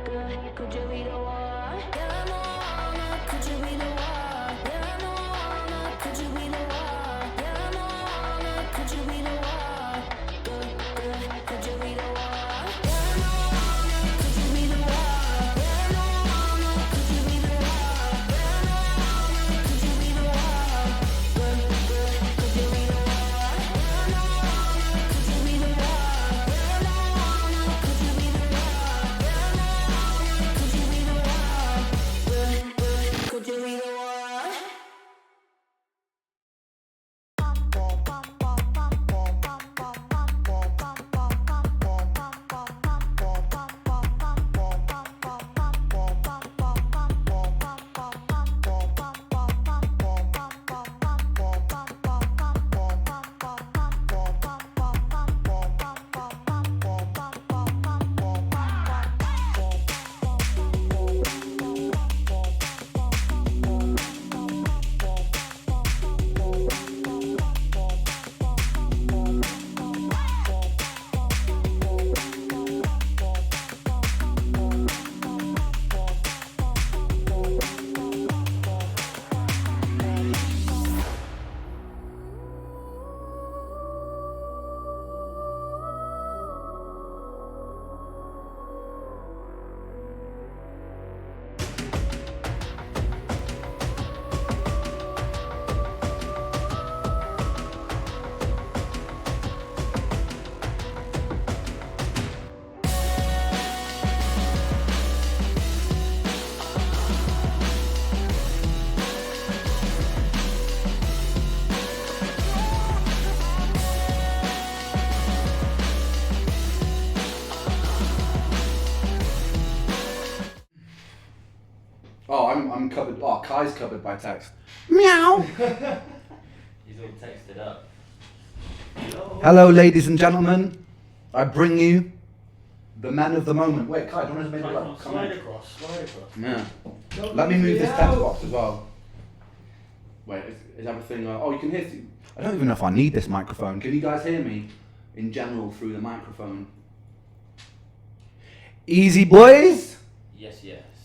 Could you be the one? Yeah, I know, could you be the one? Yeah, I know, could you be the one? Yeah, I know, could you be the one? Could you be the one? Yeah, I know, could you be the one? Yeah, I know, could you be the one? Yeah, I know, could you be the one? Could you be the one? Yeah, I know, could you be the one? Yeah, I know, could you be the one? Yeah, I know, could you be the one? Could you be the one? Oh, I'm covered. Oh, Kai's covered by text. Meow. He's all texted up. Hello, ladies and gentlemen. I bring you the men of the moment. Wait, Kai, do you want to make it up? Slide across. Yeah. Let me move this text box as well. Wait, is everything? Oh, you can hear. I don't even know if I need this microphone. Can you guys hear me in general through the microphone? Easy, boys. Yes.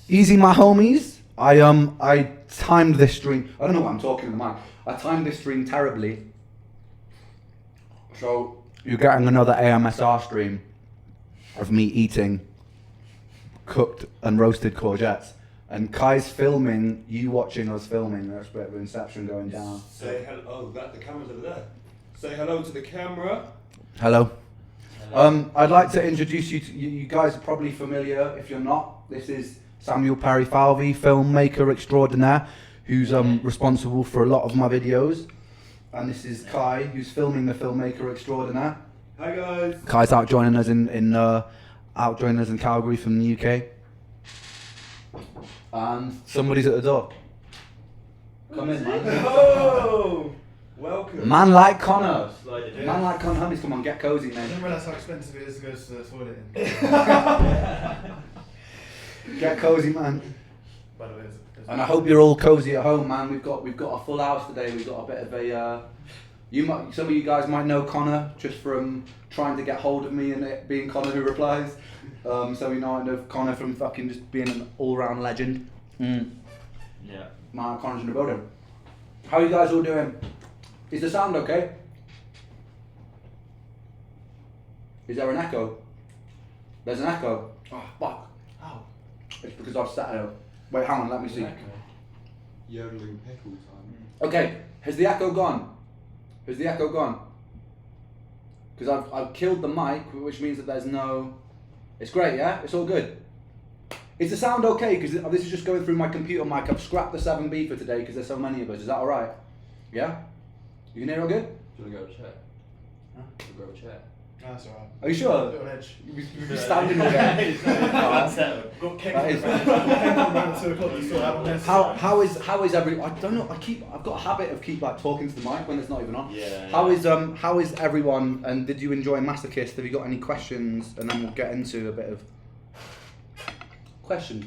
Easy, my homies. I timed this stream. I don't know what I'm talking about. I timed this stream terribly. So you're getting another AMSR stream of me eating cooked and roasted courgettes. And Kai's filming, you watching us filming. There's a bit of inception going down. Say hello. Oh, the camera's over there. Say hello to the camera. Hello. I'd like to introduce you to you guys are probably familiar. If you're not, this is Samuel Parry Falvey, filmmaker extraordinaire, who's responsible for a lot of my videos. And this is Kai, who's filming the filmmaker extraordinaire. Hi guys. Kai's out joining us in Calgary from the UK. And somebody's at the door. Come in, man. Oh, welcome. Man like Connor. Slide it in. Man like Connor Hummies, come on, get cozy, I mate. didn't realise how expensive it is to go to the toilet. Get cozy, man. By the way, And I hope you're all cozy at home, man. We've got a full house today. We've got a bit of a. Some of you guys might know Connor just from trying to get hold of me and it being Connor who replies. So you know I know Connor from fucking just being an all-round legend. Yeah. Man, Connor's in the building. How are you guys all doing? Is the sound okay? Is there an echo? There's an echo. Oh fuck. Ow. It's because I've sat here. Wait, hang on, let me see. Yodeling pickle time. Okay, has the echo gone? Has the echo gone? Because I've killed the mic, which means that there's no... It's great, yeah? It's all good. Is the sound okay? Because this is just going through my computer mic. I've scrapped the 7B for today because there's so many of us. Is that alright? Yeah? You can hear all good? Do you want to go check? Huh? Grab a chair. No, that's alright. Are you sure? Little edge. You'll be standing all day. Got kicked That is- around 2 o'clock. You still have this. How is every... I don't know, I've got a habit of like talking to the mic when it's not even on. Yeah. How is everyone, and did you enjoy Masochist? Have you got any questions? And then we'll get into a bit of questions.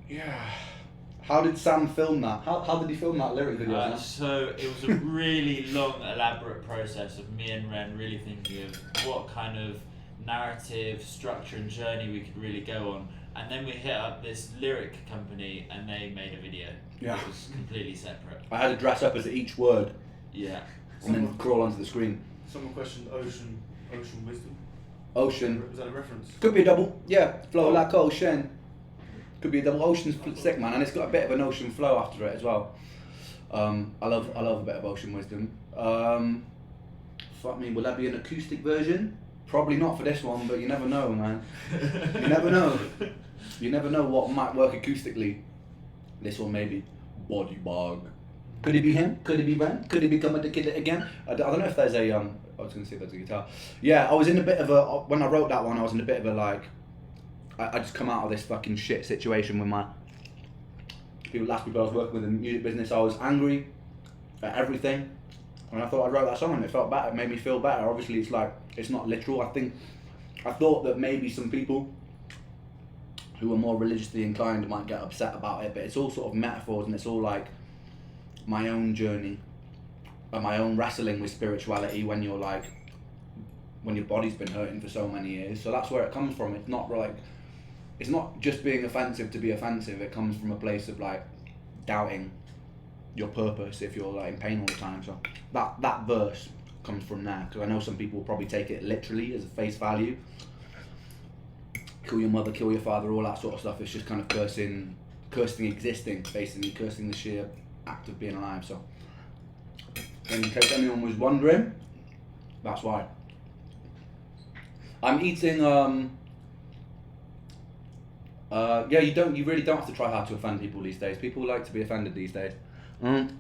Yeah. How did Sam film that? How did he film that lyric video? So it was a really long, elaborate process of me and Ren really thinking of what kind of narrative, structure and journey we could really go on. And then we hit up this lyric company and they made a video. Yeah. It was completely separate. I had to dress up as each word Yeah. and then crawl onto the screen. Someone questioned ocean wisdom. Ocean. Is that a reference? Could be a double. Yeah. Flow like ocean. Could be a double. Ocean's sick, man, and it's got a bit of an ocean flow after it as well. I love a bit of ocean wisdom. Fuck me, will that be an acoustic version? Probably not for this one, but you never know, man. You never know. You never know what might work acoustically. This one maybe. Body bog. Could it be him? Could it be Ren? Could it become a kid again? I don't know if there's a I was going to see if there's a guitar. Yeah, I was in a bit of a, when I wrote that one, I was in a bit of a like, I just come out of this fucking shit situation with my last people I was working with in the music business. I was angry at everything, and I thought I'd write that song, and it felt better. It made me feel better. Obviously, it's like, it's not literal. I thought that maybe some people who are more religiously inclined might get upset about it, but it's all sort of metaphors, and it's all like my own journey and my own wrestling with spirituality when you're like, when your body's been hurting for so many years. So that's where it comes from. It's not like, it's not just being offensive to be offensive. It comes from a place of like doubting your purpose if you're like in pain all the time. So that verse comes from there, because I know some people will probably take it literally as a face value. Kill your mother, kill your father, all that sort of stuff. It's just kind of cursing existing, basically cursing the sheer act of being alive. So in case anyone was wondering, that's why. I'm eating you really don't have to try hard to offend people these days. People like to be offended these days. I'm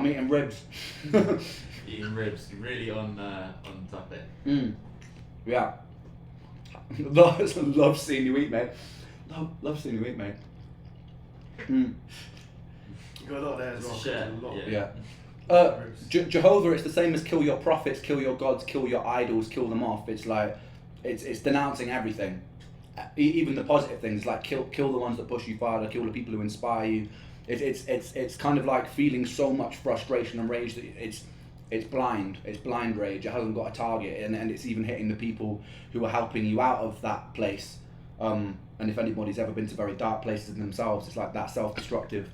eating ribs. Eating ribs, really on topic. Yeah. Love seeing you eat, mate. Love seeing you eat, mate. You got a lot there as It's a well. share, A lot. yeah. Jehovah, it's the same as kill your prophets, kill your gods, kill your idols, kill them off. It's like, it's denouncing everything, even the positive things. Like kill the ones that push you farther, kill the people who inspire you. It's kind of like feeling so much frustration and rage that it's blind rage. It hasn't got a target, and it's even hitting the people who are helping you out of that place. And if anybody's ever been to very dark places in themselves, it's like that self-destructive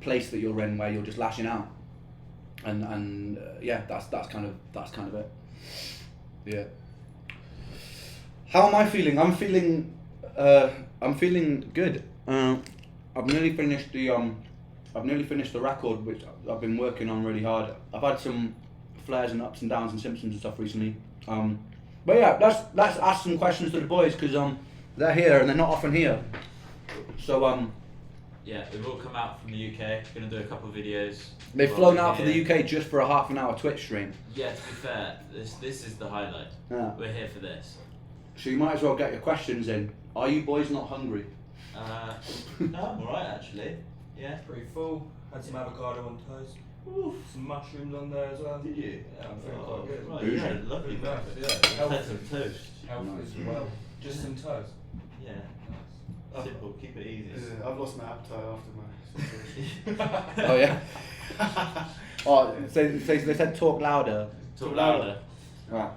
place that you're in where you're just lashing out. And that's kind of it. Yeah. How am I feeling? I'm feeling good. I've nearly finished the record, which I've been working on really hard. I've had some flares and ups and downs and symptoms and stuff recently. But yeah, let's ask some questions to the boys, because they're here and they're not often here. So Yeah, they've all come out from the UK. Gonna do a couple of videos. they've flown out for the UK just for a half an hour Twitch stream. Yeah, to be fair, this is the highlight. Yeah. We're here for this. So you might as well get your questions in. Are you boys not hungry? No, I'm alright actually. Yeah. Pretty full. Had some avocado on toast. Oof. Some mushrooms on there as well. Did you? Yeah, I'm feeling quite good. Right, Bougie. you had a lovely Nice, breakfast. yeah. Had some toast. Health Nice. as well. Just some toast. Yeah. Nice. Simple, keep it easy. Yeah, I've lost my appetite after my situation. Oh yeah. Oh, so they said talk louder. Talk louder. Right.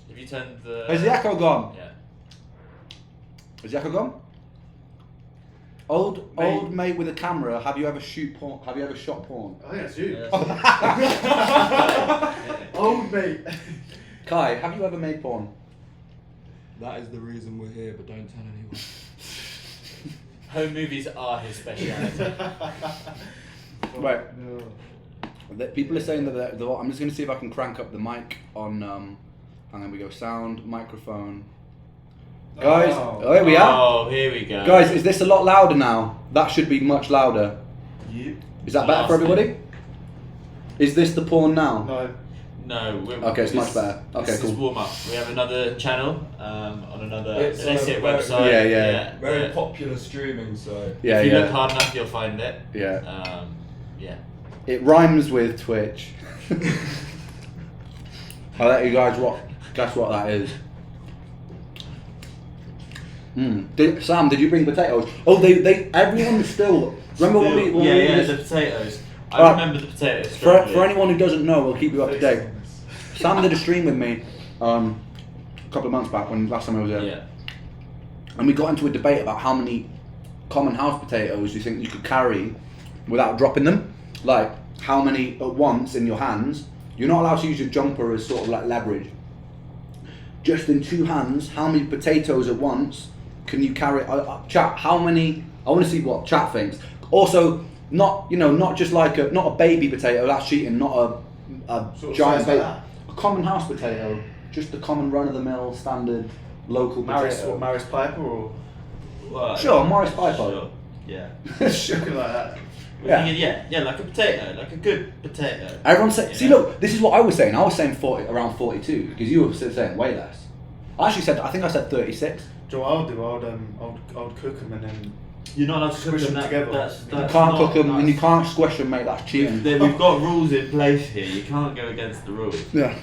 Have you turned the... Has the echo gone? Yeah. Has the echo gone? Old mate with a camera. Have you ever shot porn? I think that's you. Yeah, Old mate. Kai, have you ever made porn? That is the reason we're here, but don't tell anyone. home movies are his speciality. Right. No. People are saying that I'm just going to see if I can crank up the mic on. And then we go sound, microphone. Guys, oh, here we are. Oh, here we go. Guys, is this a lot louder now? That should be much louder. You? Is that better for everybody? Is this the porn now? No. No. Okay, it's much better. Okay, this cool. is warm up. We have another channel on another It's illicit on a website. Yeah. Very popular streaming site. Yeah, if you yeah. look hard enough, you'll find it. Yeah. Yeah. It rhymes with Twitch. I'll let you guys guess what that is. Sam, did you bring potatoes? Oh, everyone still. Remember when we? The potatoes. I Alright. remember the potatoes. For strongly. anyone who doesn't know, we'll keep you up to date. Sam did a stream with me a couple of months back when last time I was there. Yeah. And we got into a debate about how many common house potatoes you think you could carry without dropping them. Like, how many at once in your hands. You're not allowed to use your jumper as sort of like leverage. Just in two hands, how many potatoes at once can you carry? Chat, how many? I want to see what chat thinks. Also, not just like not a baby potato. That's cheating. Not a Sort of giant size like baby. that. A common house potato, just a common run-of-the-mill standard local potato. Maris Piper or Well, Sure, Morris Piper. Sure. Yeah. Sure. something like that. We're Yeah. thinking, yeah, like a potato, like a good potato. Everyone say, You see, know? look, this is what I was saying. I was saying 40, around 42 because you were saying way less. I think I said 36. Do you know what I'll do? I'll cook them and then You're not allowed to Squish cook them that, together. That's You can't not cook them and you nice. can't squish them, mate. That's cheating. We've got rules in place here. You can't go against the rules. Yeah.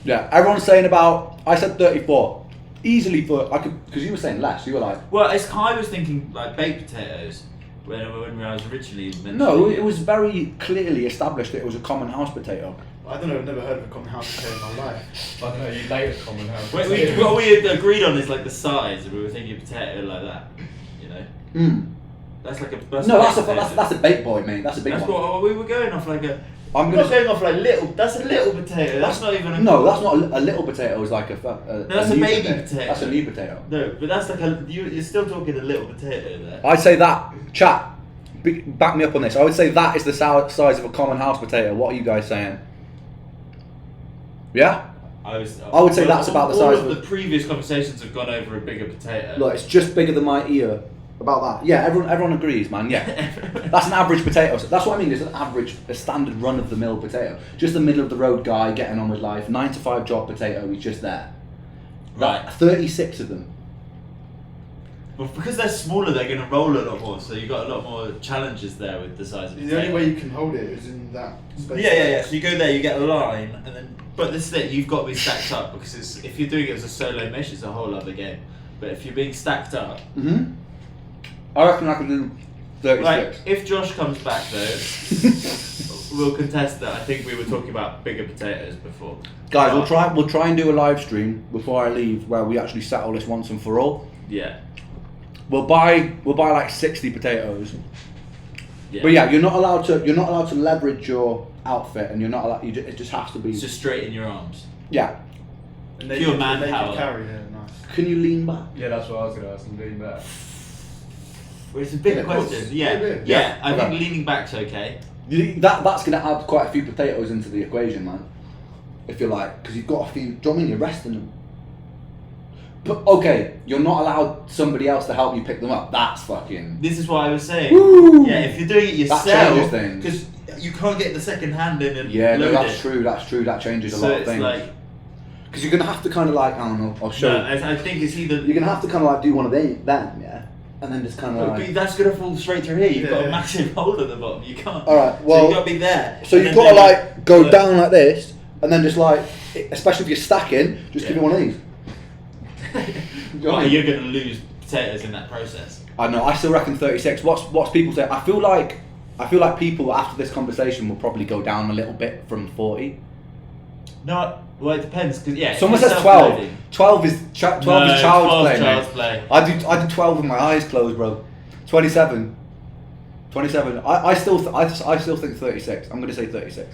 Yeah. Everyone's saying about. I said 34. Easily for I could because you were saying less. You were like. Well, it's I was thinking like baked potatoes when I was originally mentioning No, it was very clearly established that it was a common house potato. I don't know. I've never heard of a common house potato in my life. I don't know, you later common house. What we agreed on is like the size, and we were thinking potato like that. You know, that's like a. No, baked that's a baked boy, mate. That's a big That's one. what we were going off like a. I'm I'm gonna. not going off like little. That's a little potato. That's not even a. No, that's not a little potato. It's like that's a new baby potato. That's a new potato. No, but that's like a. You're still talking a little potato there. I'd say that chat. Back me up on this. I would say that is the size of a common house potato. What are you guys saying? Yeah. I would say that's about the all size of of the previous conversations have gone over a bigger potato. Look, it's just bigger than my ear. About that. Yeah, everyone agrees, man. Yeah. That's an average potato. So that's what I mean. It's an average, a standard run-of-the-mill potato. Just a middle-of-the-road guy getting on with life. 9 to 5 job potato. He's just there. Right. 36 of them. Well, because they're smaller, they're going to roll a lot more. So you've got a lot more challenges there with the size of the The only potato. way you can hold it is in that space. Yeah. So you go there, you get a line, and then. But this is it. You've got to be stacked up because if you're doing it as a solo mesh, it's a whole other game. But if you're being stacked up. I reckon I can do 36. Like, if Josh comes back though, we'll contest that. I think we were talking about bigger potatoes before. Guys, we'll try and do a live stream before I leave where we actually settle this once and for all. Yeah. We'll buy like 60 potatoes. Yeah. But yeah, you're not allowed to leverage your outfit, and you're not allowed. It just has to be. It's just straight in your arms. Yeah. And Pure they manpower. can carry it. Nice. Can you lean back? Yeah, that's what I was going to ask. I'm doing that. Well, it's a big Yeah, of course. question. Yeah. Yeah. Yeah. I Okay. think leaning back's okay. That's going to add quite a few potatoes into the equation, man. If you're like, because you've got a few. Do you know what I mean? You're resting them. But okay, you're not allowed somebody else to help you pick them up. That's fucking. This is what I was saying. Woo! Yeah, if you're doing it That yourself, changes things. because you can't get the second hand in and Yeah, no, load that's it. true. That's true. That changes a So lot of it's things. like, Because you're gonna have to kind of like, I don't know. I'll show. no, I think it's either. You're gonna have to kind of like do one of them, yeah, and then just kind of But like. that's gonna fall straight through here. You've got a Yeah. massive hole at the bottom. You can't. All right, so well, you got to be there. So And you've then got to they like go look. down like this, and then just like, especially if you're stacking, just give Yeah. it one of these. You know what I Well, mean? you're gonna lose potatoes in that process. I know. I still reckon 36. What's people say? I feel like people after this conversation will probably go down a little bit from 40. No, well it depends because yeah. Someone if says you're 12. self-loading- 12 is child's play, child's mate. play. I do 12 with my eyes closed, bro. 27. 27. I still think 36. I'm gonna say 36.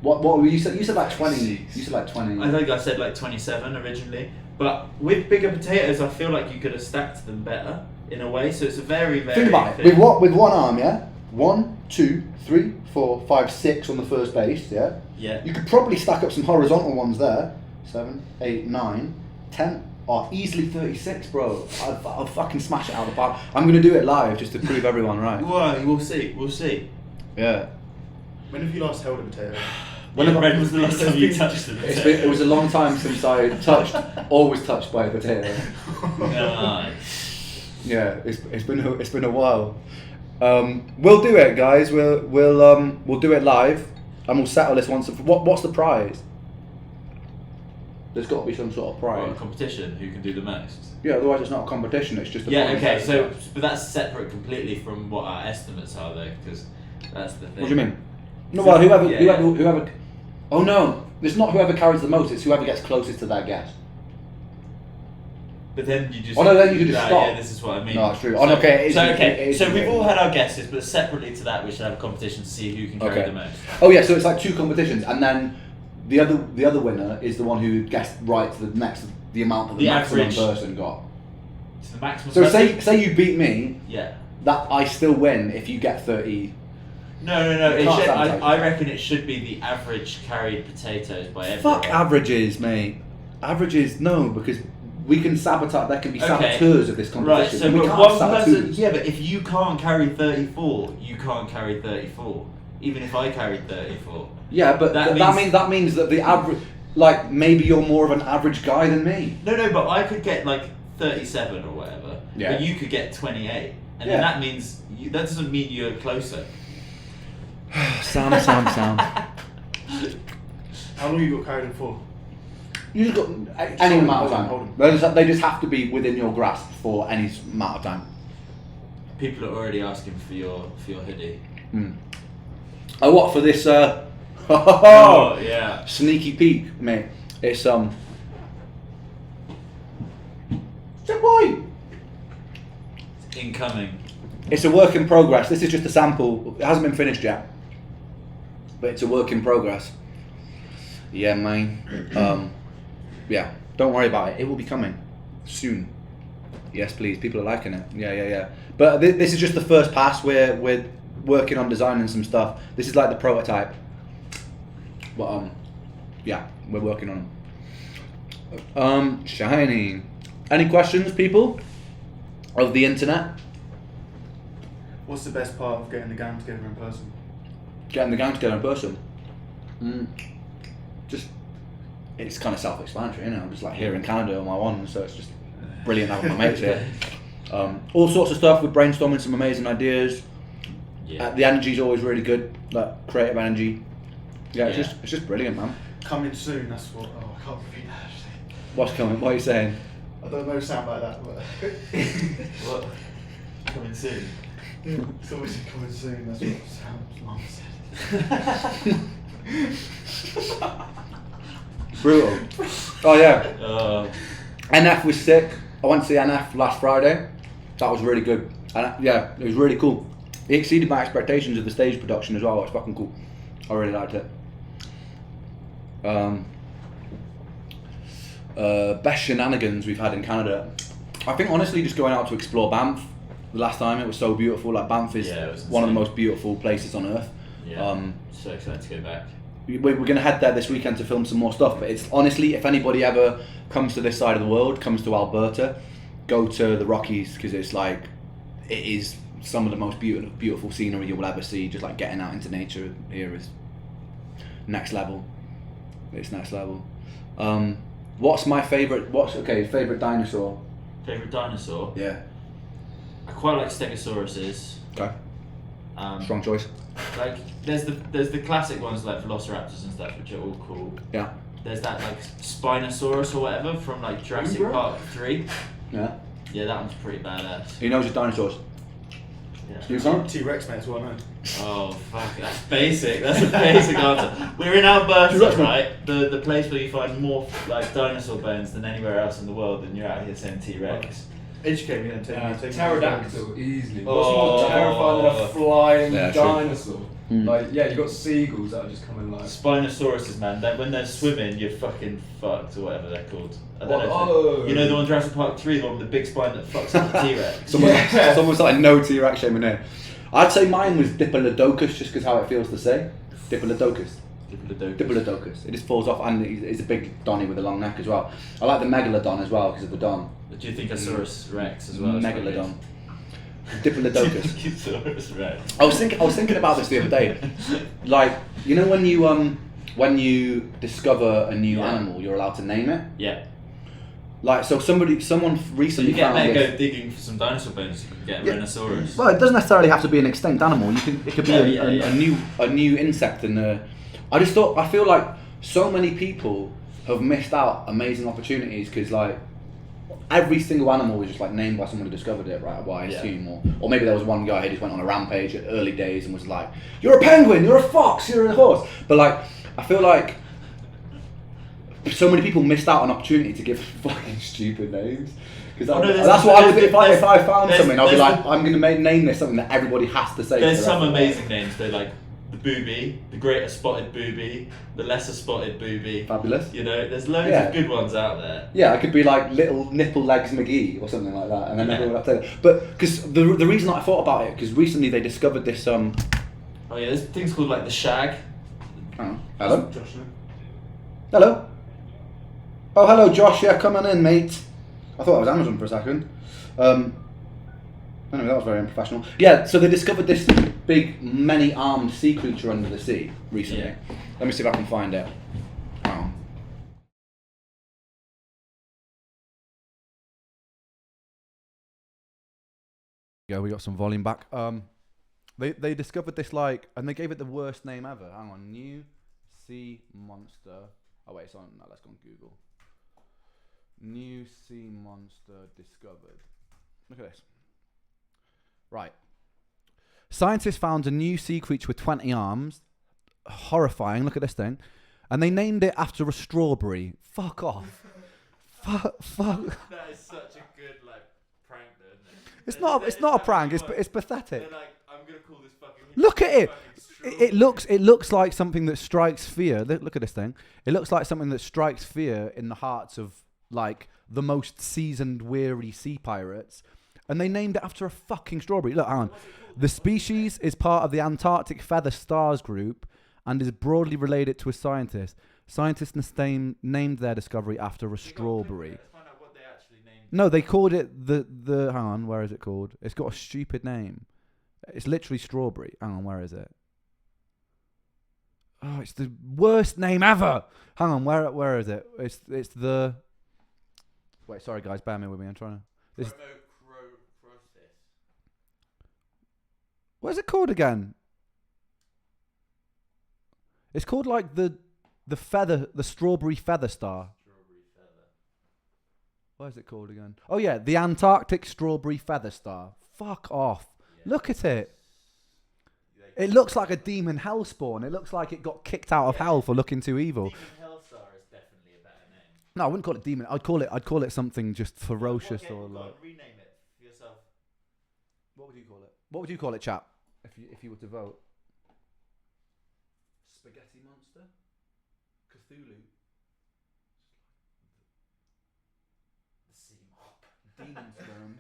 What were you said? You said like 20. You said like 20. I think I said like 27 originally, but with bigger potatoes, I feel like you could have stacked them better in a way. So it's a very, very. Think about it. thin- With one arm, yeah. 1, 2, 3, 4, 5, 6 on the first base, yeah. Yeah. You could probably stack up some horizontal ones there. 7, 8, 9, 10. Oh, easily 36, bro. I'll fucking smash it out of the park. I'm gonna do it live just to prove everyone right. Well, we'll see. We'll see. Yeah. When have you last held a potato? When was the last time you touched them? It was a long time since I touched or was touched by a potato. Nice. Yeah, it's been a while. We'll do it, guys. We'll do it live, and we'll settle this once. What's the prize? There's got to be some sort of Or a prize. competition, who can do the most. Yeah, otherwise it's not a competition. It's just a Yeah, fun okay, exercise. but that's separate completely from what our estimates are though, because that's the thing. What do you mean? No, well, whoever. Yeah. Oh no, it's not whoever carries the most. It's whoever gets closest to their guess. But then you just. Oh, no, then you can just Nah, stop. Yeah, this is what I mean. No, it's true. Oh, okay, it is- it is So true. we've all had our guesses, but separately to that, we should have a competition to see who can carry Okay. the most. Oh yeah, so it's like two competitions, and then the other winner is the one who guessed right to the amount that the The maximum average. person got. So the maximum. So person- say you beat me, Yeah. that I still win if you get 30. No. You It can't should, sabotage I it. reckon it should be the average carried potatoes by everyone. Fuck averages, mate. Averages, no, because we can sabotage. There can be Okay. saboteurs of this competition. Right, so and we but can't one have person. saboteurs. Yeah, but if you can't carry 34, you can't carry 34. Even if I carried 34. Yeah, but That that means that the average, like maybe you're more of an average guy than me. No, but I could get like 37 or whatever. Yeah. But you could get 28. And Yeah. then that means, that doesn't mean you're closer. Sound. How long you got carried in for? You just got any amount of Hold time. They just have to be within your grasp for any amount of time. People are already asking for your hoodie. Oh, what for this? Oh, yeah. Sneaky peek, mate. It's boy. Incoming. It's a work in progress. This is just a sample. It hasn't been finished yet, but it's a work in progress. Yeah, man. Yeah. Don't worry about it. It will be coming soon. Yes, please. People are liking it. Yeah. But this is just the first pass. We're working on designing some stuff. This is like the prototype. But yeah, we're working on them. Shiny. Any questions, people, of the internet? What's the best part of getting the gang together in person? Getting the gang together in person. Just, it's kind of self-explanatory, you know. I'm just like here in Canada on my own, so it's just brilliant having my mates here. All sorts of stuff. We're brainstorming some amazing ideas. Yeah. The energy's always really good, like creative energy. Yeah, it's just brilliant, man. Coming soon, that's what. Oh, I can't repeat that actually. What's coming? What are you saying? I don't know sound like that, but. What? Coming soon. It's always coming soon, that's what Sam's mum said. Brutal. Oh yeah. NF was sick. I went to see NF last Friday. That was really good. And yeah, it was really cool. It exceeded my expectations of the stage production as well. It was fucking cool. I really liked it. Best shenanigans we've had in Canada. I think honestly just going out to explore Banff. The last time it was so beautiful. Like Banff is Yeah, it was one of the insane. most beautiful places on earth. Yeah. So excited to go back. We're going to head there this weekend to film some more stuff, but it's honestly, if anybody ever comes to this side of the world, comes to Alberta, go to the Rockies, because it's like, it is some of the most beautiful scenery you will ever see. Just like getting out into nature here is next level. It's next level. What's my favourite, favourite dinosaur? Favourite dinosaur? Yeah. I quite like Stegosauruses. Okay. Strong choice. Like there's the classic ones like Velociraptors and stuff, which are all cool. Yeah. There's that like Spinosaurus or whatever from like Jurassic Bro. Park 3. Yeah. Yeah, that one's pretty badass. He knows his dinosaurs. Yeah. You can't? T-Rex, mate, as well, no? Oh fuck, that's basic. That's a basic answer. We're in Alberta, T-Rex, man. right? The place where you find more like dinosaur bones than anywhere else in the world, and you're out here saying T-Rex. Educate me then, take me. Pterodactyl, easily. Oh. What's more terrifying than a flying Yeah, true. dinosaur? Mm. Like, yeah, you got seagulls that are just coming like. Spinosauruses, man. When they're swimming, you're fucking fucked or whatever they're called. I don't What? know if Oh. you know the one Jurassic Park 3, the one with the big spine that fucks up the T-Rex. Someone's like, no T-Rex shaming here. I'd say mine was Diplodocus, just because how it feels to say. Diplodocus. Diplodocus. It just falls off, and it's a big Donny with a long neck as well. I like the Megalodon as well, because of the Don. Do you think Saurus Rex as well? Megalodon. Diplodocus. Saurus Rex. I was thinking about this the other day. Like, you know when you discover a new Yeah. animal, you're allowed to name it. Yeah. Like, so someone So recently you get found there, this. go digging for some dinosaur bones. You can get a Yeah. Rhinoceros. Well, it doesn't necessarily have to be an extinct animal. It could be Yeah, a new insect, and I feel like so many people have missed out amazing opportunities because like every single animal was just like named by someone who discovered it, right? Well, I assume, or maybe there was one guy who just went on a rampage at early days and was like, "You're a penguin, you're a fox, you're a horse." But like, I feel like so many people missed out on opportunity to give fucking stupid names. Because that's what I would do if I found something. I'd be like, I'm going to name this something that everybody has to say. There's some amazing names. They're like the booby, the greater spotted booby, the lesser spotted booby. Fabulous. You know, there's loads of good ones out there. Yeah, I could be like Little Nipple Legs McGee or something like that, and then everyone would have to. But because the reason that I thought about it, because recently they discovered this. Oh yeah, there's things called like the shag. Oh, hello. Joshua. Hello. Oh, hello, Josh. Yeah, come on in, mate. I thought that was Amazon for a second. Anyway, that was very unprofessional. Yeah, so they discovered this big, many-armed sea creature under the sea recently. Yeah. Let me see if I can find it. Oh. Yeah, we got some volume back. They discovered this and they gave it the worst name ever. Hang on, new sea monster. Oh wait, it's on. No, let's go on Google. New sea monster discovered. Look at this. Right. Scientists found a new sea creature with 20 arms. Horrifying. Look at this thing. And they named it after a strawberry. Fuck off. Fuck. That is such a good prank, though, isn't it? It's not a prank. It's pathetic. They're like, I'm gonna call this fucking. Look at it. It looks like something that strikes fear. Look at this thing. It looks like something that strikes fear in the hearts of the most seasoned, weary sea pirates, and they named it after a fucking strawberry. Look, hang on. The species is part of the Antarctic feather stars group and is broadly related to a scientist. Scientists named their discovery after a strawberry. Let's find out what they actually named. No, they called it the. Hang on, where is it called? It's got a stupid name. It's literally strawberry. Hang on, where is it? Oh, it's the worst name ever. Hang on, where is it? It's the. Wait, sorry guys, bear with me. I'm trying to. What is it called again? It's called the strawberry feather star. Strawberry feather. What is it called again? Oh yeah, the Antarctic strawberry feather star. Fuck off. Yeah. Look at it. It looks like a demon hellspawn. It looks like it got kicked out of hell for looking too evil. Demon Hellstar is definitely a better name. No, I wouldn't call it demon. I'd call it something just ferocious or rename it for yourself. What would you call it? What would you call it, chap? If you were to vote. Spaghetti monster? Cthulhu? The sea mop. Demon sperm.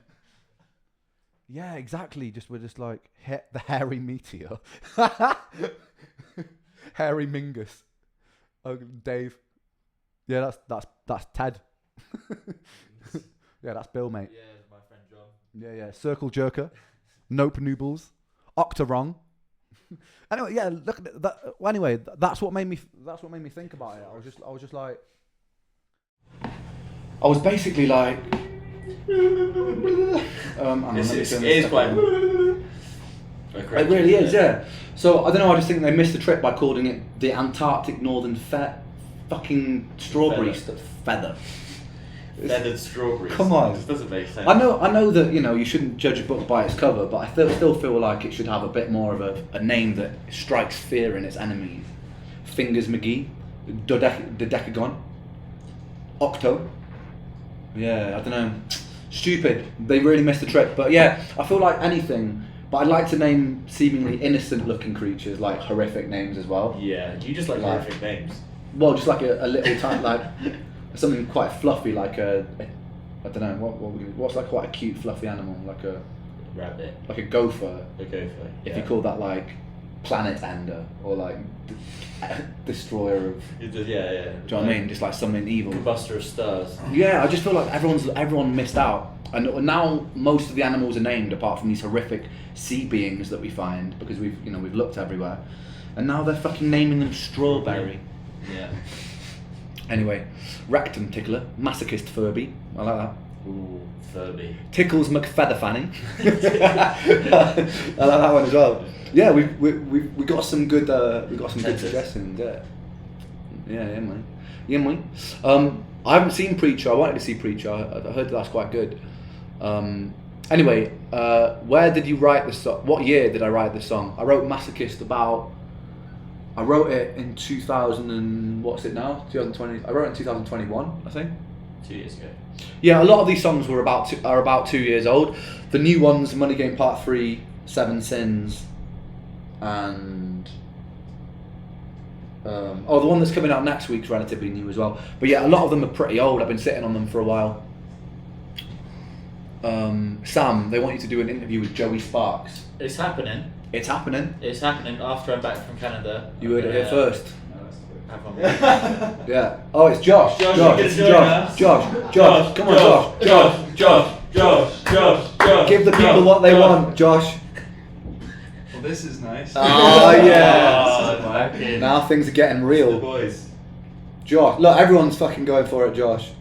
Yeah, exactly. We're just like the hairy meteor. Hairy Mingus. Oh, Dave. Yeah, that's Ted. Yeah, that's Bill, mate. Yeah, my friend John. Yeah. Circle jerker. Nope noodles. Octorong. Anyway, yeah. Look at that. Well, anyway, that's what made me think about it. I was just like. I was basically like. It is quite. It really is, yeah. So I don't know. I just think they missed the trick by calling it the Antarctic Northern Fat, fucking strawberry feather. Feathered strawberries. Come on, This doesn't make sense. I know that you shouldn't judge a book by its cover, but I still feel like it should have a bit more of a name that strikes fear in its enemies. Fingers McGee, Dodecagon, Octo. Yeah, I don't know. Stupid. They really missed the trick. But yeah, I feel like anything. But I'd like to name seemingly innocent-looking creatures like horrific names as well. Yeah, you just like horrific names. Well, just like a little tiny, like something quite fluffy, like I don't know, what's like quite a cute fluffy animal, like a rabbit, like a gopher. A gopher. If you call that like Planet Ender or like Destroyer of. Yeah. Do you know what I mean? Just like something evil. Combuster of stars. Yeah, I just feel like everyone missed out, and now most of the animals are named apart from these horrific sea beings that we find because we've looked everywhere, and now they're fucking naming them strawberry. Yeah. Anyway, rectum tickler, masochist Furby. I like that. Ooh, Furby. Tickles McFeatherfanny. I like that one as well. Yeah, we got some good suggestions. Yeah, man. I haven't seen Preacher. I wanted to see Preacher. I heard that's quite good. Anyway, where did you write the song? What year did I write the song? I wrote Masochist I wrote it in 2000 and what's it now? 2020. I wrote it in 2021, I think. 2 years ago. Yeah, a lot of these songs are about 2 years old. The new ones, Money Game Part 3, Seven Sins, and the one that's coming out next week's relatively new as well. But yeah, a lot of them are pretty old. I've been sitting on them for a while. Sam, they want you to do an interview with Joey Sparks. It's happening. It's happening. It's happening after I'm back from Canada. You heard it here first. Have one. Yeah. Oh, it's Josh. Josh, Josh. you can join us. Josh. Come on, Josh. Give the people what they want, Josh. Well, this is nice. Oh yeah. Oh, fucking. Now things are getting The real. boys. Josh, look, everyone's fucking going for it, Josh.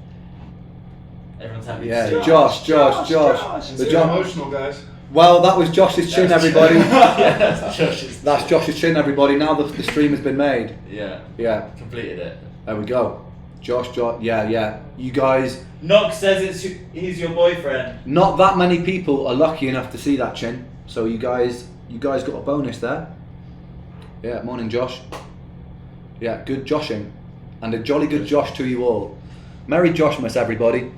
Everyone's happy Yeah, to see Josh. It's The too John. emotional, guys. Well, that was Josh's chin, everybody. Yeah, that's Josh's. That's Josh's chin, everybody. Now the stream has been made. Yeah, Yeah, completed it. there we go. Josh. Yeah. You guys, Knox says he's your boyfriend. not that many people are lucky enough to see that chin. So you guys got a bonus there. Yeah, morning, Josh. Yeah, good joshing, and a jolly good Josh to you all. Merry Joshmas, everybody.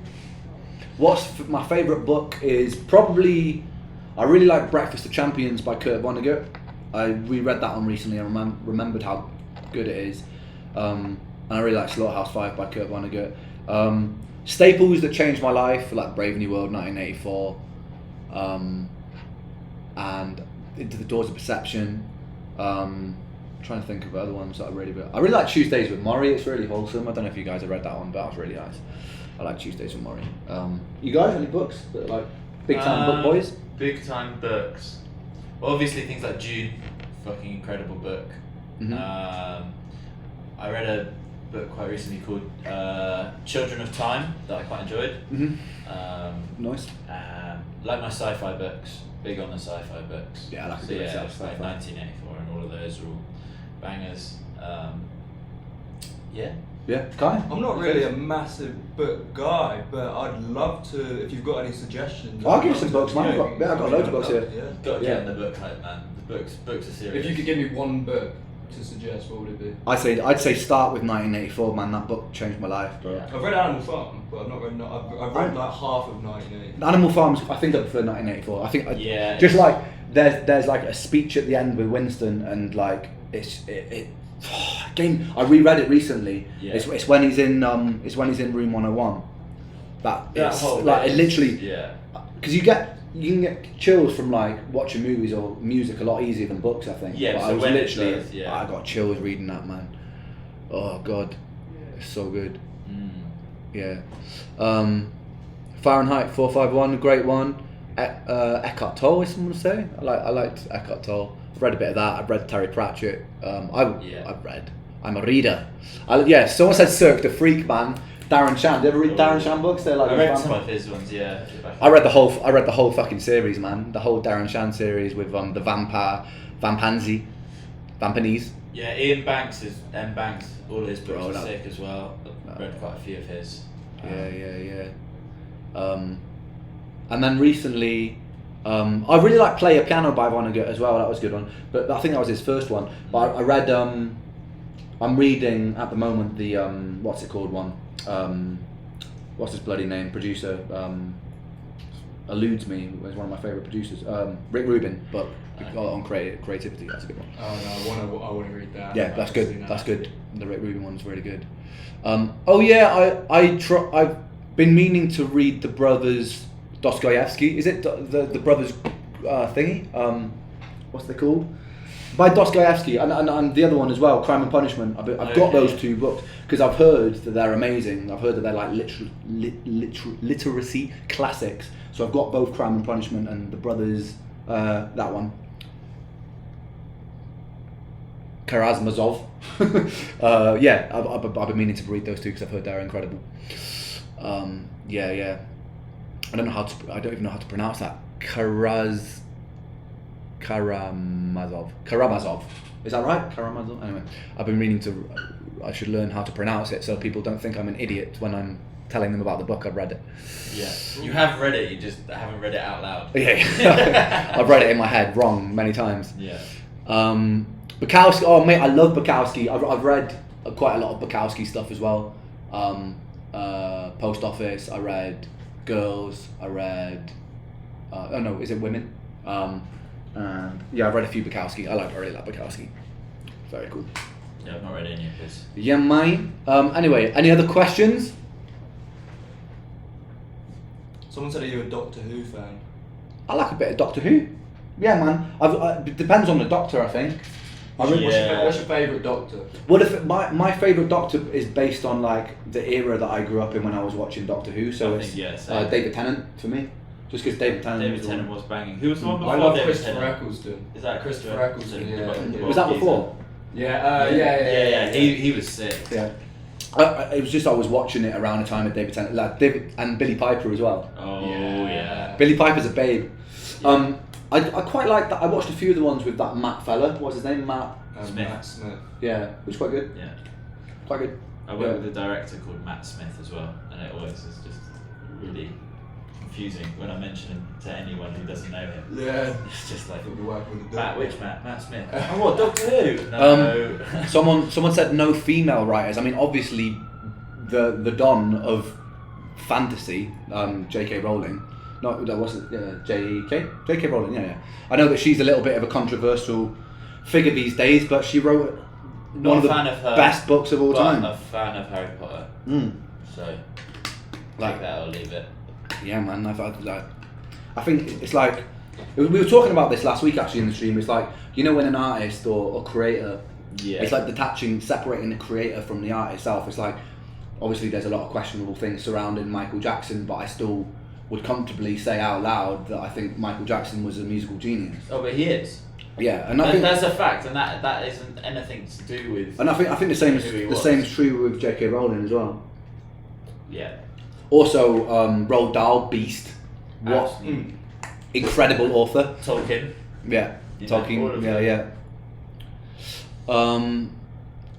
My favourite book is probably, I really like Breakfast of Champions by Kurt Vonnegut. I reread that one recently and remembered how good it is. And I really like Slaughterhouse-Five by Kurt Vonnegut. Staples that changed my life, like Brave New World, 1984. And Into the Doors of Perception. Trying to think of other ones that I really like Tuesdays with Maury. It's really wholesome. I don't know if you guys have read that one, but that was really nice. I like Tuesdays with Maury. You guys, any books that are like big time book boys? Big time books. Well, obviously things like June, fucking incredible book. Mhm. I read a book quite recently called Children of Time that I quite enjoyed. Mhm. Nice. Like my sci-fi books, big on the sci-fi books. Yeah, I like a so good yeah, sci-fi. like 1984 and all of those are all bangers. Yeah. Yeah, Kai? I'm not really a massive book guy, but I'd love to, if you've got any suggestions. I'll I'd give you love some to- books, man. I've got loads of books here. Yeah. Got to Yeah. get in the book hype, man. The books are serious. If you could give me one book to suggest, what would it be? I'd say start with 1984, man. That book changed my life, bro. Yeah. I've read Animal Farm, but I've not read. I've read like half of 1980. Animal Farms. I think I prefer 1984. I think Yeah, just it's- like there's like a speech at the end with Winston, and like it again. I reread it recently. Yeah. It's when he's in room 101. That it's whole like bit it literally is- Yeah. because you can get chills from like watching movies or music a lot easier than books, I think. Yeah, But so I was when it literally does, yeah. I got chills reading that, man. Oh god, it's so good. Yeah. Fahrenheit 451, a great one. Eckhart Tolle, is someone say? I liked Eckhart Tolle. I've read a bit of that. I've read Terry Pratchett. I'm a reader. Someone said Cirque the Freak, man. Darren Shan. Did you ever read Darren Shan books? They're like I read vampire- some of his ones, yeah. I read the whole fucking series, man. The whole Darren Shan series with the Vampanese. Yeah, Ian Banks M. Banks, all his books Bro, are that- sick as well. I've read quite a few of his. Yeah. And then recently, I really like Play a Piano by Vonnegut as well. That was a good one. But I think that was his first one. But I read. I'm reading at the moment the what's it called one? What's his bloody name? Producer eludes me. He's one of my favorite producers. Rick Rubin, but on creativity. That's a good one. Oh no, I want to read that. Yeah, I've that's seen good. that. That's good. The Rick Rubin one's really good. I've been meaning to read the brothers Dostoevsky. Is it the brothers thingy? What's they called? By Dostoevsky and the other one as well, Crime and Punishment. I've got those two books because I've heard that they're amazing. I've heard that they're like literacy classics. So I've got both Crime and Punishment and the brothers. That one. Karamazov. I've been meaning to read those two because I've heard they're incredible. I don't even know how to pronounce that. Karamazov. Is that right? Karamazov? Anyway, I've been meaning to, I should learn how to pronounce it so people don't think I'm an idiot when I'm telling them about the book. I've read it. Yeah. You have read it, you just haven't read it out loud. Yeah, I've read it in my head wrong many times. Yeah. Bukowski, oh mate, I love Bukowski. I've read quite a lot of Bukowski stuff as well. Post Office, I read Girls, I read, oh no, is it Women? And yeah, I've read a few Bukowski. I really like Bukowski. Very cool. Yeah, I've not read any of his. Yeah, mine. Anyway, any other questions? Someone said, are you a Doctor Who fan? I like a bit of Doctor Who. Yeah, man. It depends on the Doctor, I think. What's your favourite Doctor? Well, if my favourite Doctor is based on like the era that I grew up in when I was watching Doctor Who, so it's David Tennant for me. Just because David Tennant was banging. Who was the one before? I love David Christopher Tennant? Eccleston. Is that Christopher Eccleston? Yeah. Was that before? Yeah. He was sick. Yeah. It was just I was watching it around the time of David Tennant, like David and Billy Piper as well. Oh yeah. Billy Piper's a babe. Yeah. I quite like that. I watched a few of the ones with that Matt fella. What's his name? Matt Smith. Yeah, it was quite good. Yeah. Quite good. I work with a director called Matt Smith as well, and it always is just really confusing when I mention him to anyone who doesn't know him. Yeah. It's just like, We're working with the Matt, Doctor. which Matt? Matt Smith. Oh, what, Doctor Who? No. Someone said no female writers. I mean, obviously, the Don of fantasy, J.K. Rowling. No, that wasn't J.K. Rowling. Yeah. I know that she's a little bit of a controversial figure these days, but she wrote one of the best books of all time. I'm a fan of Harry Potter. So, take that or leave it. Yeah, man. I think it's like we were talking about this last week actually in the stream. It's like, you know, when an artist or creator, it's like separating the creator from the art itself. It's like, obviously there's a lot of questionable things surrounding Michael Jackson, but I still would comfortably say out loud that I think Michael Jackson was a musical genius. Oh, but he is. Yeah, and I think that's a fact, and that isn't anything to do with. And I think the same is true with J.K. Rowling as well. Yeah. Also, Roald Dahl, beast. What incredible author. Tolkien. Yeah, Tolkien. Yeah.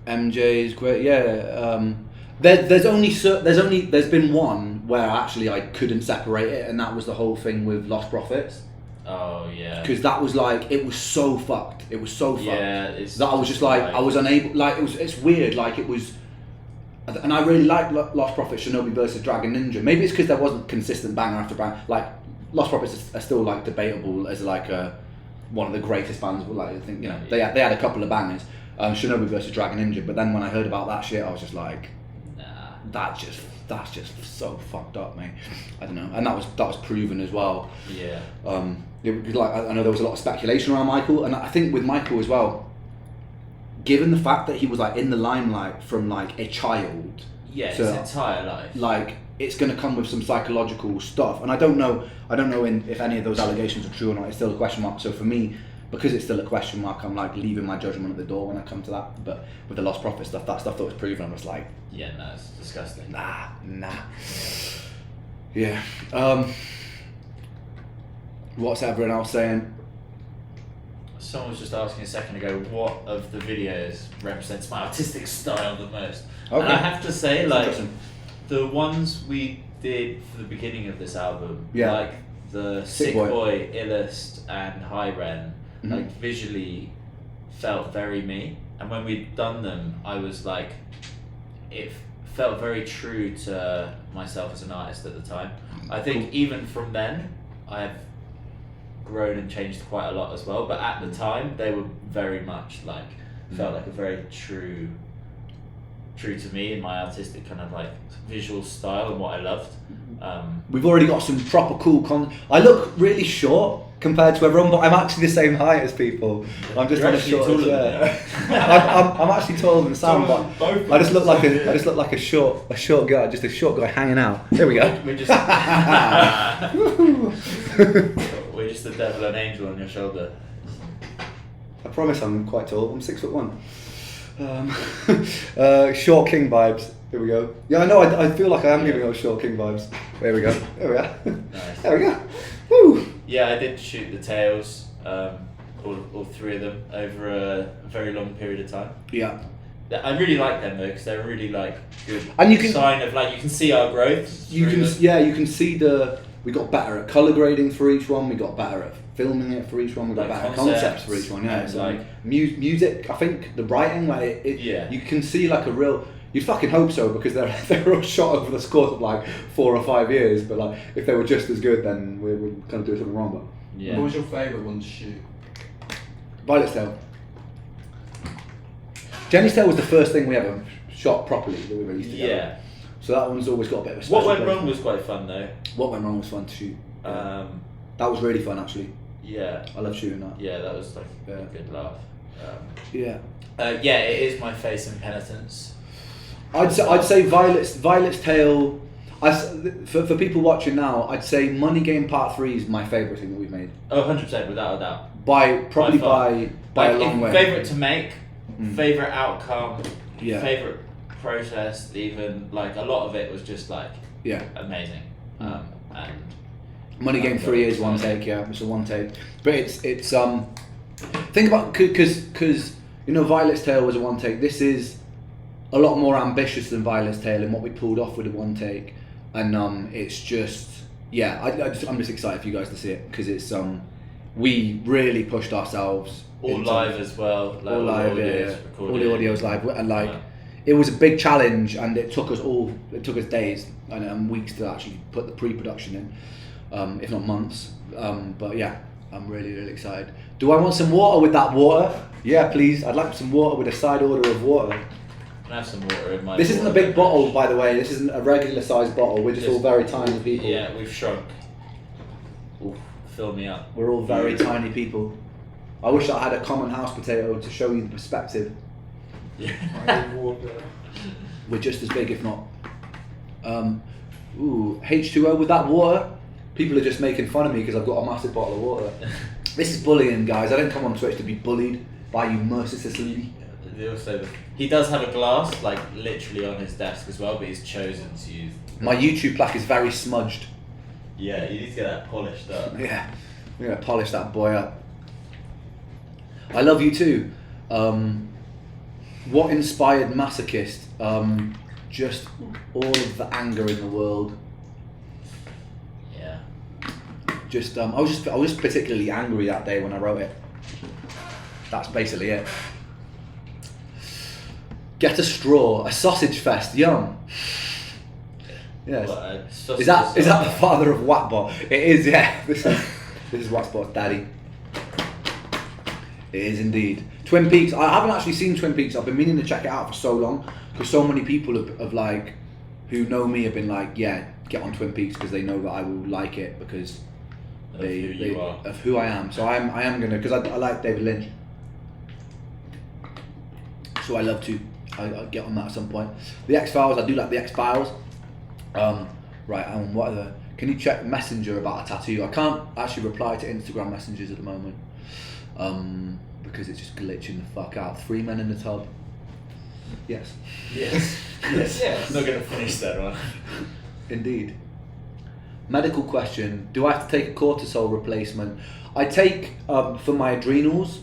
MJ's great. Yeah. There's been one where actually I couldn't separate it, and that was the whole thing with Lost Prophets. Oh yeah. Because that was like, it was so fucked. It was so fucked. Yeah. That I was just like, I was unable. Like it's weird. Like it was. And I really liked Lost Prophets, Shinobi versus Dragon Ninja. Maybe it's because there wasn't consistent banger after banger. Like Lost Prophets are still like debatable as like one of the greatest bands. Like I think they had a couple of bangers. Shinobi versus Dragon Ninja. But then when I heard about that shit, I was just like, nah, that's just so fucked up, mate. I don't know. And that was proven as well. Yeah. Like I know there was a lot of speculation around Michael, and I think with Michael as well, given the fact that he was like in the limelight from like a child, his entire life, like it's going to come with some psychological stuff, and I don't know if any of those allegations are true or not. It's still a question mark. So for me, because it's still a question mark, I'm like leaving my judgment at the door when I come to that. But with the Lost Prophet stuff, that stuff that was proven, I'm just like, yeah, no, it's disgusting. Nah. Yeah. What's everyone else saying? Someone was just asking a second ago, what of the videos represents my artistic style the most? Okay. And I have to say, That's like, interesting. the ones we did for the beginning of this album, Yeah. like the Sick Boy, Illust, and High Ren, like visually felt very me. And when we'd done them, I was like, it felt very true to myself as an artist at the time. I think even from then, I have grown and changed quite a lot as well, but at the time they were very much like felt like a very true to me in my artistic kind of like visual style and what I loved. We've already got some proper cool I look really short compared to everyone, but I'm actually the same height as people. I'm just on a short. I'm actually taller than Sam, but I just look like a short guy, just a short guy hanging out. There we go. We're just the devil and angel on your shoulder. I promise I'm quite tall. I'm 6'1". Short king vibes. Here we go. Yeah, I know. I feel like I am giving out short king vibes. There we go. There we are. Nice. There we go. Woo. Yeah, I did shoot the tails. all three of them over a very long period of time. Yeah. I really like them though because they're really like good And you can- sign of like you can see our growth. You through can them. you can see we got better at colour grading for each one. We got better at filming it for each one. We got Like better at concepts concepts for each one. Yeah, and it's like- like music. I think the writing, like Yeah. you can see like a real. You fucking hope so because they're all shot over the course of like 4 or 5 years. But like if they were just as good, then we're kind of doing something wrong. But Yeah. What was your favourite one to shoot? Violet's Tale. Jenny's Tale was the first thing we ever shot properly that we released together. Yeah. So that one's always got a bit of a special What went place. wrong was quite fun though. What went wrong was fun to shoot. That was really fun actually. Yeah. I love shooting that. Yeah, that was like Yeah. a good laugh. Yeah. Yeah, it is my face in penitence. I'd say Violet's Tale. For people watching now, I'd say Money Game Part 3 is my favourite thing that we've made. Oh, 100% without a doubt. Probably far. by a Like, long way. Favorite to make, Mm. favorite outcome, Yeah. favorite process. Even like a lot of it was just like Yeah. amazing. Mm. And Money Game 3 is one take. Yeah, it's a one take. But it's think about because you know Violet's Tale was a one take. This is a lot more ambitious than Violet's Tale and what we pulled off with a one take, and it's just I'm just excited for you guys to see it because it's we really pushed ourselves. all into- live as well. Like, all live, the yeah, audio's yeah. recorded. All the audio's live, and like Yeah. it was a big challenge, and it took us days and weeks to actually put the pre-production in, if not months. But yeah, I'm really excited. Do I want some water with that water? Yeah, please. I'd like some water with a side order of water. I have some water in my. This isn't a water big bottle, beverage. by the way. This isn't a regular sized bottle. We're just all very tiny people. Yeah, we've shrunk. Ooh, fill me up. We're all very tiny people. I wish I had a common house potato to show you the perspective. Yeah. We're just as big, if not. H2O with that water. People are just making fun of me because I've got a massive bottle of water. This is bullying, guys. I don't come on Twitch to be bullied by you mercilessly. He does have a glass, like literally on his desk as well, but he's chosen to use. My YouTube plaque is very smudged. Yeah, you need to get that polished up. Yeah, we're gonna polish that boy up. I love you too. What inspired Masochist? Just all of the anger in the world. Yeah. Just I was just particularly angry that day when I wrote it. That's basically it. Get a straw, a sausage fest, yum. Yes. Is that the father of Wattbot? It is, yeah. This is Wattbot's daddy. It is indeed. Twin Peaks. I haven't actually seen Twin Peaks. I've been meaning to check it out for so long because so many people have like, who know me have been like, yeah, get on Twin Peaks because they know that I will like it because of who I am. So I am gonna because I like David Lynch. So I love to. I'll get on that at some point. The X-Files. I do like the X-Files. Right. What other? Can you check Messenger about a tattoo? I can't actually reply to Instagram messengers at the moment. Because it's just glitching the fuck out. 3 men in the tub. Yes. Yes. Yes. I'm not gonna finish that one. Indeed. Medical question: do I have to take a cortisol replacement? I take for my adrenals.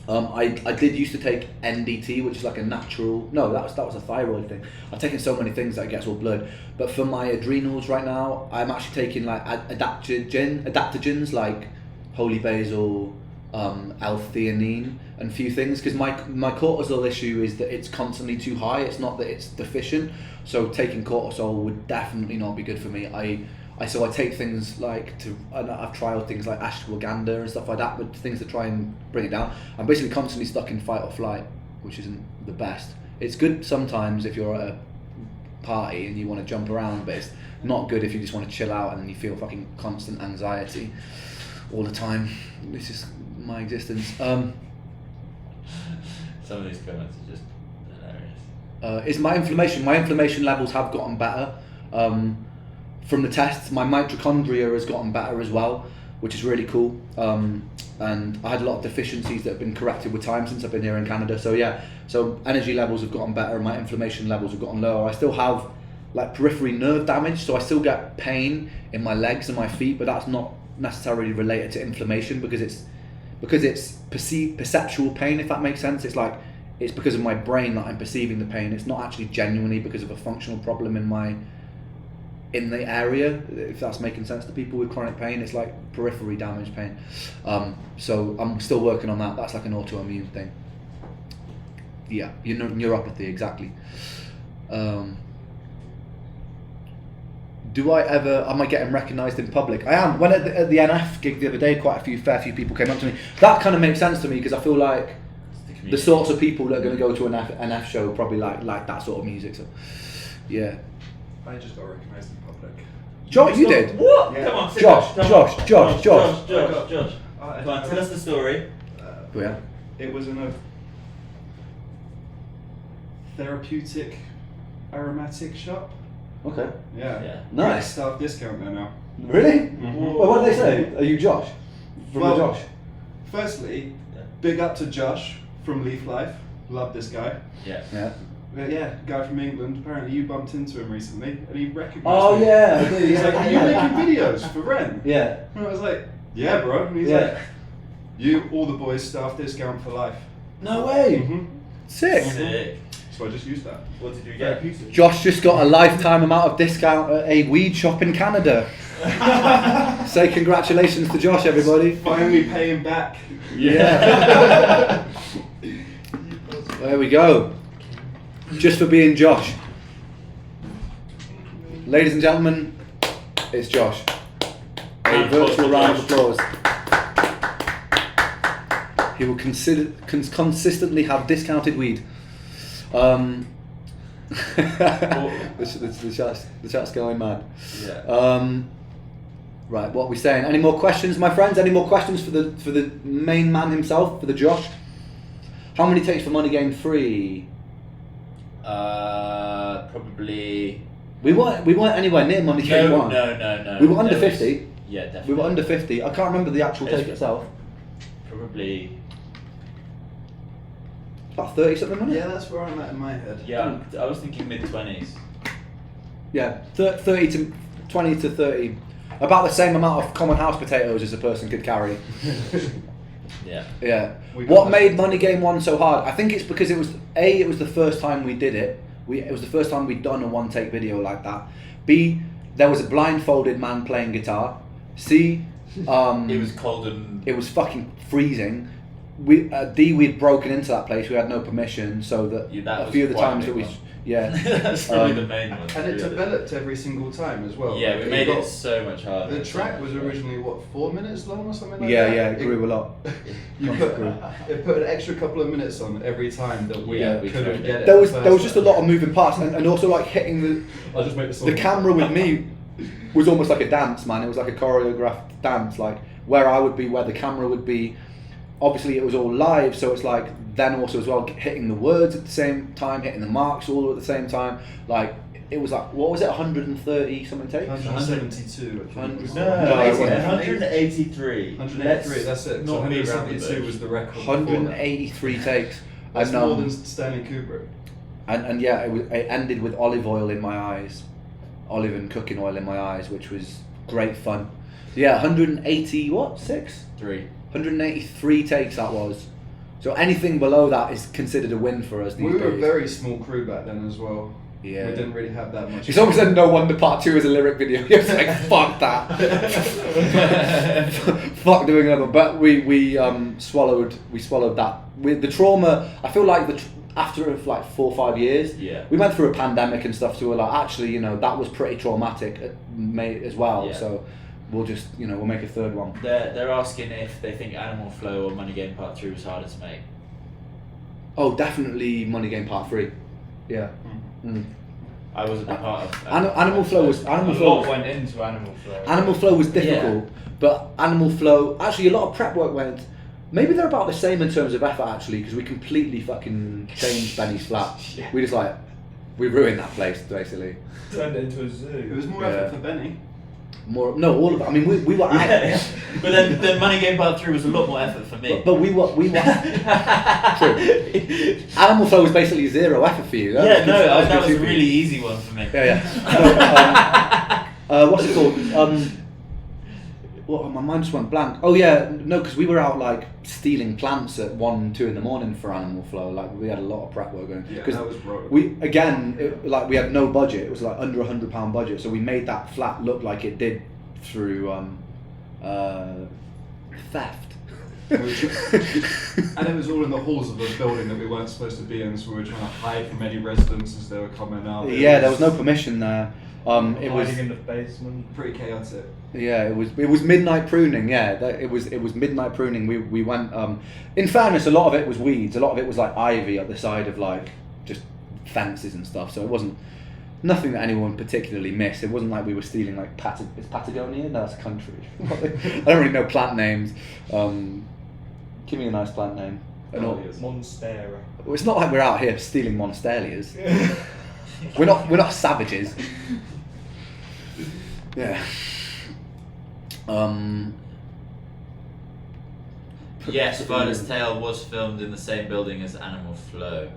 I did used to take NDT, which is like a natural. No, that was a thyroid thing. I've taken so many things that it gets all blurred. But for my adrenals right now, I'm actually taking like adaptogens like holy basil, L-theanine, and a few things because my cortisol issue is that it's constantly too high. It's not that it's deficient. So taking cortisol would definitely not be good for me. So I take things like I've trialed things like ashwagandha and stuff like that, but things to try and bring it down. I'm basically constantly stuck in fight or flight, which isn't the best. It's good sometimes if you're at a party and you want to jump around, but it's not good if you just want to chill out and you feel fucking constant anxiety all the time. This is my existence. Some of these comments are just hilarious. Is my inflammation levels have gotten better. From the tests, my mitochondria has gotten better as well, which is really cool. And I had a lot of deficiencies that have been corrected with time since I've been here in Canada. So yeah, so energy levels have gotten better and my inflammation levels have gotten lower. I still have like periphery nerve damage, so I still get pain in my legs and my feet, but that's not necessarily related to inflammation because it's because it's perceptual pain, if that makes sense. It's like, it's because of my brain that I'm perceiving the pain. It's not actually genuinely because of a functional problem in the area, if that's making sense to people with chronic pain. It's like periphery damage pain. So I'm still working on that. That's like an autoimmune thing. Yeah, neuropathy, exactly. Am I getting recognised in public? I am. When at the NF gig the other day, quite a fair few people came up to me. That kind of makes sense to me because I feel like the sorts of people that are going to go to an NF show probably like that sort of music. So, yeah. I just got recognised in public. Josh, you did? What? Yeah. Come on, sit Josh. Come on, tell us the story. Yeah. It was in a therapeutic aromatic shop. Okay. Yeah. Yeah. Nice. Staff discount there now. Really? Mhm. Well, what did they say? Are you Josh? From Well, Josh? Firstly, big up to Josh from Leaf Life. Love this guy. Yeah. Yeah. But yeah, guy from England. Apparently you bumped into him recently and he recognised Oh me. yeah. I do, He's yeah. like, are you making videos for rent? Yeah. And I was like, yeah, bro. And he's Yeah. like, you, all the boys, staff discount for life. No way. Mhm. Sick. Sick. So I just used that. What did you get? Therapeutic. Josh just got a lifetime amount of discount at a weed shop in Canada. Say congratulations to Josh, everybody. Finally paying back. Yeah. There we go. Just for being Josh. Ladies and gentlemen, it's Josh. A Round of virtual applause round for of applause. He will consistently have discounted weed. The chat's going mad. Yeah. Right, what are we saying? Any more questions, my friends? Any more questions for the main man himself, for the Josh? How many takes for Money Game 3? Probably. We weren't anywhere near Money Game 1. No. We were under There was- 50. Yeah, definitely. We were under 50. I can't remember the actual take itself. Probably. About 30 something, wasn't it? Yeah, that's where I'm at in my head. Yeah, I was thinking mid-20s. Yeah, 30 to 20 to 30. About the same amount of common house potatoes as a person could carry. Yeah. Yeah. We got What that. made Money Game 1 so hard? I think it's because it was the first time we did it. It was the first time we'd done a one-take video like that. B, there was a blindfolded man playing guitar. C, It was cold and. it was fucking freezing. D, we'd broken into that place. We had no permission, so that, Yeah, that a was few of the quite a times that big we, one. yeah. That's probably the main one. And it really. developed every single time as well. Yeah, Like, we made got- it so much harder. The track was originally, what, 4 minutes long or something like Yeah, that? yeah, it grew a lot. You it put an extra couple of minutes on every time that we Yeah, we couldn't tried. get it. There was the first just a lot of moving parts, and also like hitting the I'll just make the song. the camera with me was almost like a dance, man. It was like a choreographed dance, like where I would be, where the camera would be. Obviously, it was all live, so it's like then also as well hitting the words at the same time, hitting the marks all at the same time. Like it was like, what was it, 130 something takes? 172. I think. No, No, it wasn't. 183. 183, that's it. So Not be around the 172 bush. was the record. before that. 183 takes. That's And, more than Stanley Kubrick. and yeah, it ended with olive oil in my eyes, olive and cooking oil in my eyes, which was great fun. Yeah, 183 takes that was. So anything below that is considered a win for us these We were a days. very small crew back then as well. Yeah. We didn't really have that much. It's almost a No Wonder Part 2 as a lyric video. It's like, fuck that. Fuck doing another. But we swallowed that. With the trauma, I feel like after like 4 or 5 years, Yeah. we went through a pandemic and stuff, so we're like, actually, that was pretty traumatic as well. Yeah. So we'll just, we'll make a third one. They're asking if they think Animal Flow or Money Game Part 3 was harder to make. Oh, definitely Money Game Part 3. Yeah. Mm. I wasn't a part of. Animal Flow was A Animal Flow. lot went into Animal Flow. Animal Flow was difficult, but Animal Flow, actually a lot of prep work went, maybe they're about the same in terms of effort actually, because we completely fucking changed Benny's flat. Yeah. We just we ruined that place basically. Turned it into a It zoo. was more Yeah. effort for Benny. All of it. I mean, we were out. Yeah. But then Money Game Part 3 was a lot more effort for me. But we were true. Animal Flow was basically zero effort for you. Yeah, no, that good was too a for you. really easy one for me. Yeah. So, what's it called? Well, my mind just went blank. Oh yeah, no, because we were out like stealing plants at 1, 2 in the morning for Animal Flow. Like we had a lot of prep work going. Yeah, Because that was rogue. we like we had no budget. It was like under £100 budget, so we made that flat look like it did through theft. And it was all in the halls of a building that we weren't supposed to be in, so we were trying to hide from any residents as they were coming out. Yeah, there was no permission there. It was Hiding in the basement. pretty chaotic. yeah, it was midnight pruning. Yeah, it was midnight pruning. We went. In fairness, a lot of it was weeds. A lot of it was like ivy at the side of like just fences and stuff. So it wasn't nothing that anyone particularly missed. It wasn't like we were stealing like is Patagonia? No, it's a country. I don't really know plant names. Give me a nice plant name. Monstera. Well, it's not like we're out here stealing monstelias. We're not savages. Yeah. Yes, Violet's Tale was filmed in the same building as Animal Flow.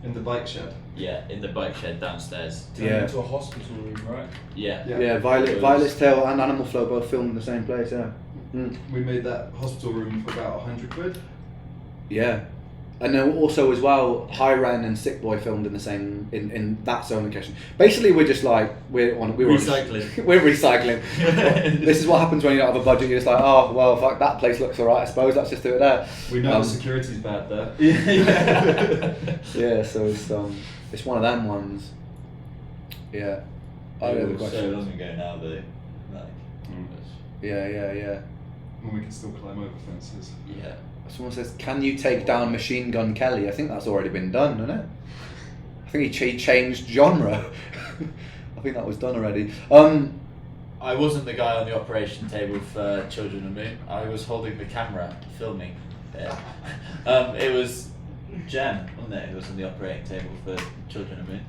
In the bike shed. Yeah, in the bike shed downstairs. Turned Yeah. into a hospital room, right? Yeah. Yeah, Violet's Tale and Animal Flow both filmed in the same place. Yeah. Mm. We made that hospital room for about 100 quid. Yeah. And then also as well, High Ren and Sick Boy filmed in the same in that same location. Basically, we're just like we're Recycling. we're recycling. This is what happens when you don't have a budget. You're just like, oh well, fuck, that place looks alright. I suppose let's just do it there. We know the security's bad there. Yeah, so it's one of them ones. Yeah. I know the It was so question. long ago now though. Like, Yeah. And we can still climb over fences. yeah. Someone says, "Can you take down Machine Gun Kelly?" I think that's already been done, isn't it? I think he changed genre. I think that was done already. I wasn't the guy on the operation table for Children of the Moon. I was holding the camera, filming. Yeah. It was Jem, wasn't it? Who was on the operating table for Children of the Moon.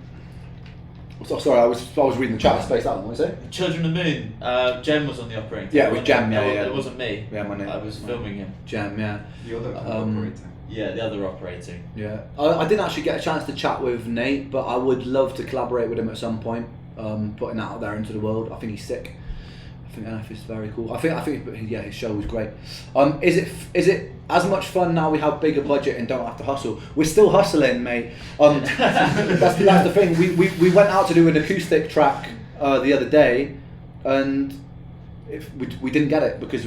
So, sorry, I was reading the chat space. That one, what is it? Children of the Moon. Jem was on the operating table. Yeah, it was wasn't Jem, yeah, yeah. It wasn't me. Yeah, my name. I was filming him. Jam, yeah. The other operating. Yeah, the other operating. Yeah. I didn't actually get a chance to chat with Nate, but I would love to collaborate with him at some point. Putting that out there into the world. I think he's sick. I think NF is very cool. I think yeah, his show was great. Is it as much fun now we have bigger budget and don't have to hustle? We're still hustling, mate. That's the thing. We went out to do an acoustic track the other day, and we didn't get it because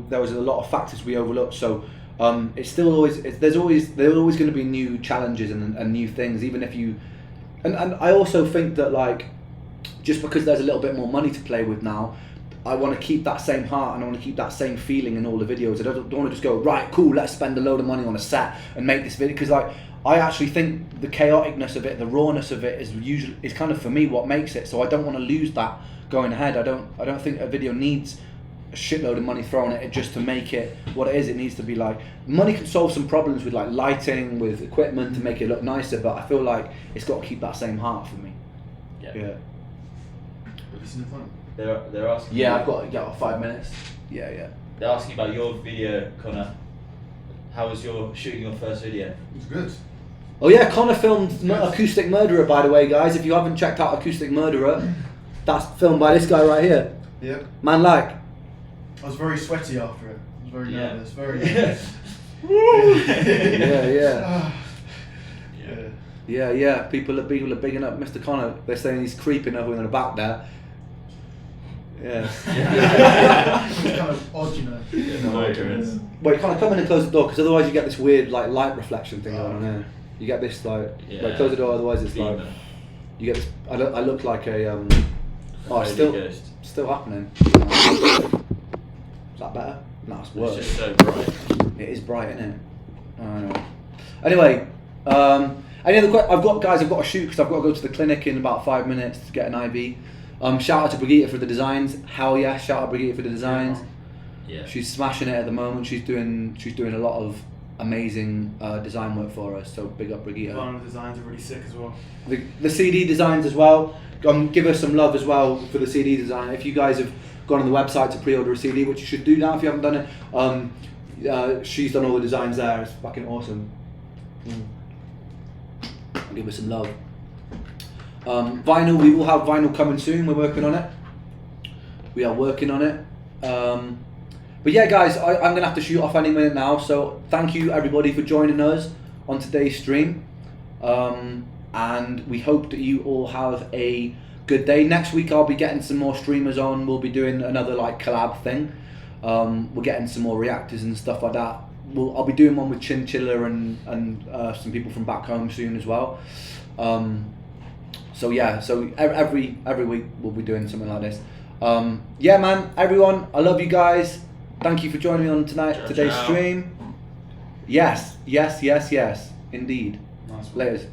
there was a lot of factors we overlooked. So it's still always there's always going to be new challenges and new things, even if you. And I also think that like just because there's a little bit more money to play with now, I want to keep that same heart and I want to keep that same feeling in all the videos. I don't want to just go, right, cool, let's spend a load of money on a set and make this video, because like I actually think the chaoticness of it, the rawness of it is kind of for me what makes it. So I don't want to lose that going ahead. I don't think a video needs a shitload of money thrown at it just to make it what it is. It needs to be like, money can solve some problems with like lighting, with equipment to make it look nicer, but I feel like it's got to keep that same heart for me. Yeah. Yeah. Have you seen the film? They're asking. Yeah, you- I've got 5 minutes. Yeah. They're asking about your video, Connor. How was your shooting your first video? It was good. Oh yeah, Connor filmed Acoustic Murderer, by the way, guys. If you haven't checked out Acoustic Murderer, that's filmed by this guy right here. Yep. Man like. I was very sweaty after it. I was very Yeah. nervous. Very. Yeah. People are bigging up Mr. Connor. They're saying he's creeping over in the back there. Yeah. It's kind of odd, you know. Wait, Connor, come in and close the door, because otherwise you get this weird like light reflection thing going on here. You get this like, Yeah. close the door. Otherwise it's like, Demon. you get this. I look like a oh, it's Holy still Ghost. still happening. Is that better? No, it's It's worse. just so bright. It is bright, isn't it? I know. Anyway, any other I've got a shoot because I've got to go to the clinic in about 5 minutes to get an IV. Shout out to Brigitte for the designs. Hell yeah, shout out Brigitte for the designs. Yeah. She's smashing it at the moment. She's doing a lot of amazing design work for us. So big up Brigitte. One of the designs are really sick as well. The CD designs as well. Give us some love as well for the CD design. If you guys have gone on the website to pre-order a CD, which you should do now if you haven't done it, she's done all the designs there. It's fucking awesome. Give us some love. Vinyl, we will have vinyl coming soon. We're working on it. We are working on it. But yeah, guys, I'm gonna have to shoot off any minute now. So thank you everybody for joining us on today's stream, and we hope that you all have a good day. Next week I'll be getting some more streamers on. We'll be doing another like collab thing. We're getting some more reactors and stuff like that. I'll be doing one with Chinchilla and some people from back home soon as well. So yeah, so every week we'll be doing something like this. Yeah, man, everyone, I love you guys. Thank you for joining me on today's ciao. stream. Yes, indeed. Nice one. Laters.